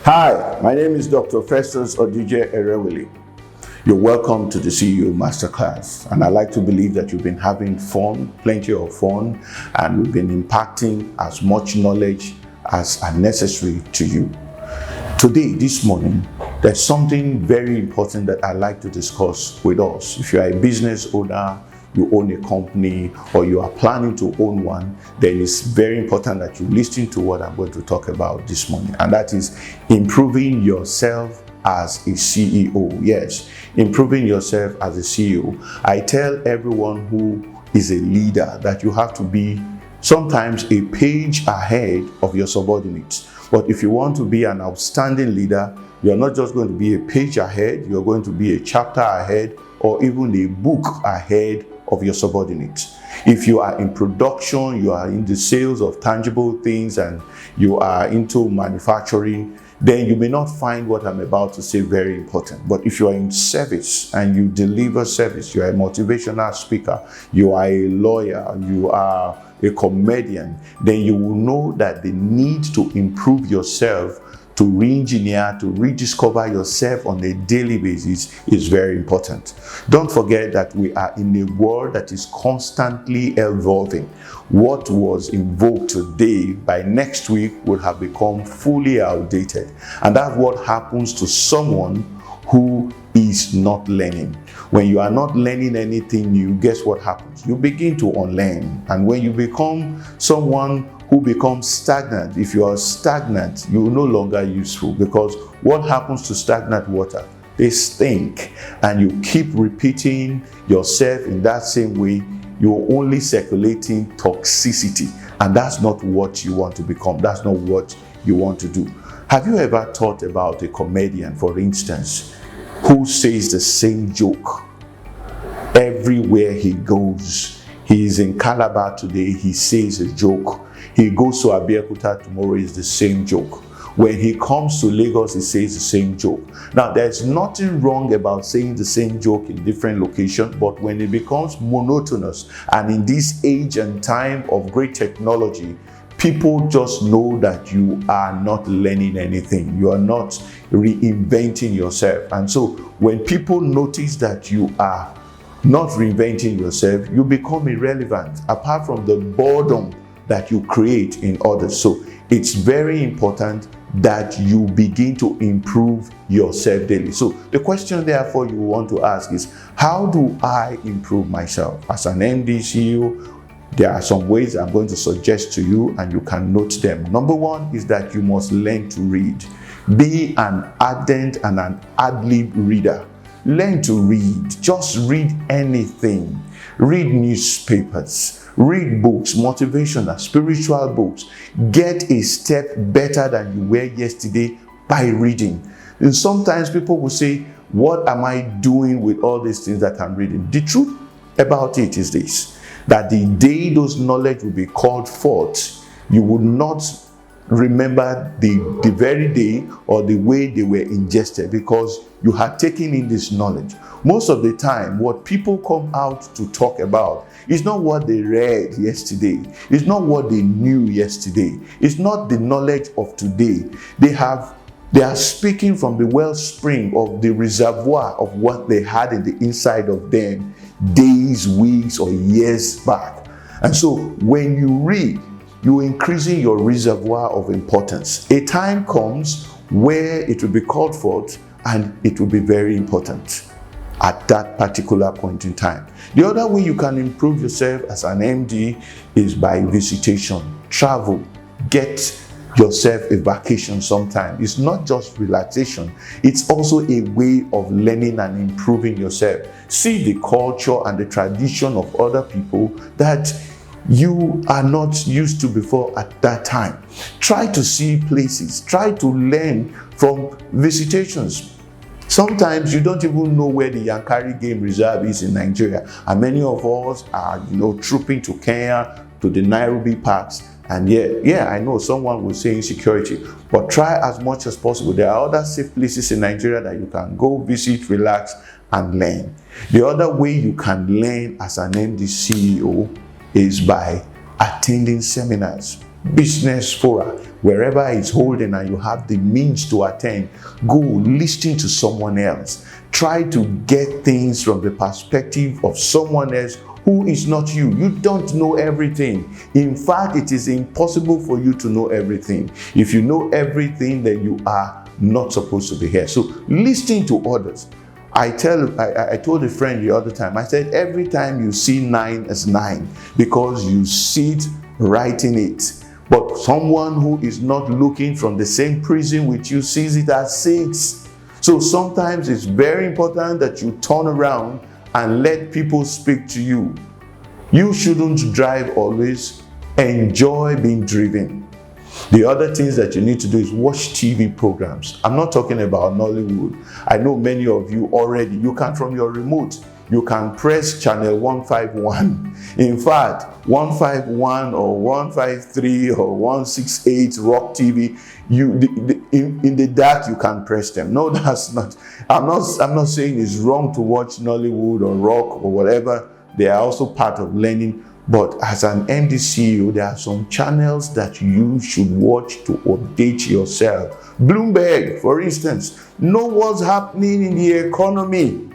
Hi, my name is Dr. Festus Odije Erewili. You're welcome to the CEO Masterclass, and I like to believe that you've been having fun, plenty of fun, and we've been impacting as much knowledge as are necessary to you. Today, this morning, there's something very important that I'd like to discuss with us. If you're a business owner, you own a company, or you are planning to own one, then it's very important that you listen to what I'm going to talk about this morning, and that is improving yourself as a CEO. Yes, improving yourself as a CEO. I tell everyone who is a leader that you have to be sometimes a page ahead of your subordinates. But if you want to be an outstanding leader, you're not just going to be a page ahead, you're going to be a chapter ahead, or even a book ahead of your subordinates. If you are in production, you are in the sales of tangible things, and you are into manufacturing, then you may not find what I'm about to say very important. But if you are in service and you deliver service, you are a motivational speaker, you are a lawyer, you are a comedian, then you will know that the need to improve yourself, to re-engineer, to rediscover yourself on a daily basis is very important. Don't forget that we are in a world that is constantly evolving. What was in vogue today, by next week, would have become fully outdated. And that's what happens to someone who is not learning. When you are not learning anything new, guess what happens? You begin to unlearn. And when you become someone who becomes stagnant, if you are stagnant, you're no longer useful, because what happens to stagnant water? They stink, and you keep repeating yourself in that same way. You're only circulating toxicity, and that's not what you want to become. That's not what you want to do. Have you ever thought about a comedian, for instance, who says the same joke everywhere he goes? He is in Calabar today, he says a joke. He goes to Abeokuta tomorrow, is the same joke. When he comes to Lagos, he says the same joke. Now, there's nothing wrong about saying the same joke in different locations, but when it becomes monotonous, and in this age and time of great technology, people just know that you are not learning anything. You are not reinventing yourself. And so when people notice that you are not reinventing yourself, you become irrelevant, apart from the boredom that you create in others. So it's very important that you begin to improve yourself daily. So the question therefore you want to ask is, how do I improve myself? As an MD CEO, there are some ways I'm going to suggest to you, and you can note them. Number one is that you must learn to read. Be an ardent and an ad-lib reader. Learn to read. Just read anything. Read newspapers. Read books, motivational, spiritual books. Get a step better than you were yesterday by reading. And sometimes people will say, what am I doing with all these things that I'm reading? The truth about it is this, that the day those knowledge will be called forth, you would not remember the very day or the way they were ingested, because you had taken in this knowledge. Most of the time, what people come out to talk about is not what they read yesterday. It's not what they knew yesterday. It's not the knowledge of today. They are speaking from the wellspring of the reservoir of what they had in the inside of them days, weeks, or years back. And so when you read, you're increasing your reservoir of importance. A time comes where it will be called forth, and it will be very important at that particular point in time. The other way you can improve yourself as an MD is by visitation. Travel. Get yourself a vacation sometime. It's not just relaxation, it's also a way of learning and improving yourself. See the culture and the tradition of other people that you are not used to before at that time. Try to see places. Try to learn from visitations. Sometimes you don't even know where the Yankari Game Reserve is in Nigeria, and many of us are, trooping to Kenya, to the Nairobi parks, and I know someone will say insecurity, but try as much as possible. There are other safe places in Nigeria that you can go visit, relax, and learn. The other way you can learn as an MD CEO is by attending seminars. business fora, wherever it's holding and you have the means to attend, go listen to someone else. Try to get things from the perspective of someone else who is not you. You don't know everything. In fact, it is impossible for you to know everything. If you know everything, then you are not supposed to be here. So listen to others. I told a friend the other time, I said, every time you see 9 as 9, because you see it writing it. But someone who is not looking from the same prism with you sees it as 6. So sometimes it's very important that you turn around and let people speak to you. You shouldn't drive always. Enjoy being driven. The other things that you need to do is watch TV programs. I'm not talking about Nollywood. I know many of you already, you can from your remote, you can press channel 151. In fact, 151 or 153 or 168 Rock TV, in the dark you can press them. No, that's not. I'm not saying it's wrong to watch Nollywood or Rock or whatever. They are also part of learning. But as an MD CEO, there are some channels that you should watch to update yourself. Bloomberg, for instance, know what's happening in the economy.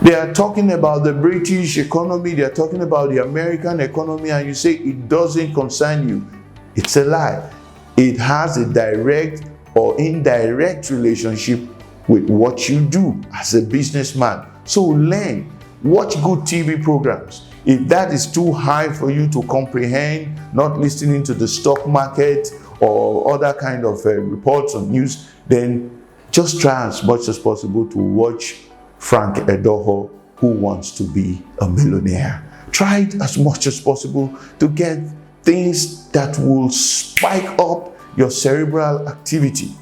They are talking about the British economy, they are talking about the American economy, and you say it doesn't concern you. It's a lie. It has a direct or indirect relationship with what you do as a businessman. So learn, watch good TV programs. If that is too high for you to comprehend, not listening to the stock market or other kind of reports on news, then just try as much as possible to watch Frank Edoho, Who Wants to Be a Millionaire. Try it as much as possible to get things that will spike up your cerebral activity.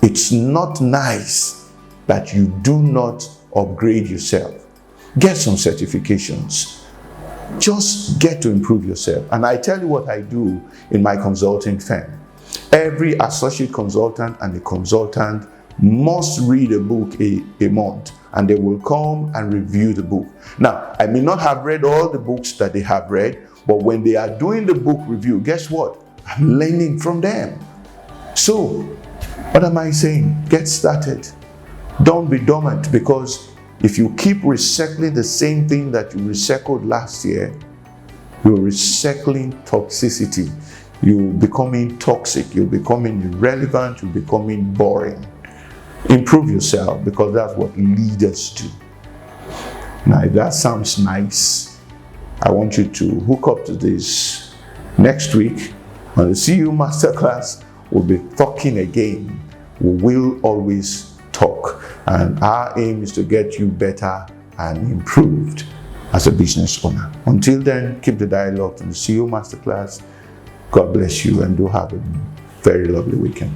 It's not nice that you do not upgrade yourself. Get some certifications. Just get to improve yourself. And I tell you what I do in my consulting firm. Every associate consultant and a consultant must read a book a month, and they will come and review the book. Now, I may not have read all the books that they have read, but when they are doing the book review, guess what? I'm learning from them. So, what am I saying? Get started. Don't be dormant, because if you keep recycling the same thing that you recycled last year, you're recycling toxicity. You're becoming toxic. You're becoming irrelevant. You're becoming boring. Improve yourself, because that's what leaders do. Now, if that sounds nice, I want you to hook up to this. Next week on the CEO Masterclass, we'll be talking again. We will always talk, and our aim is to get you better and improved as a business owner. Until then, keep the dialogue to the CEO Masterclass. God bless you, and do have a very lovely weekend.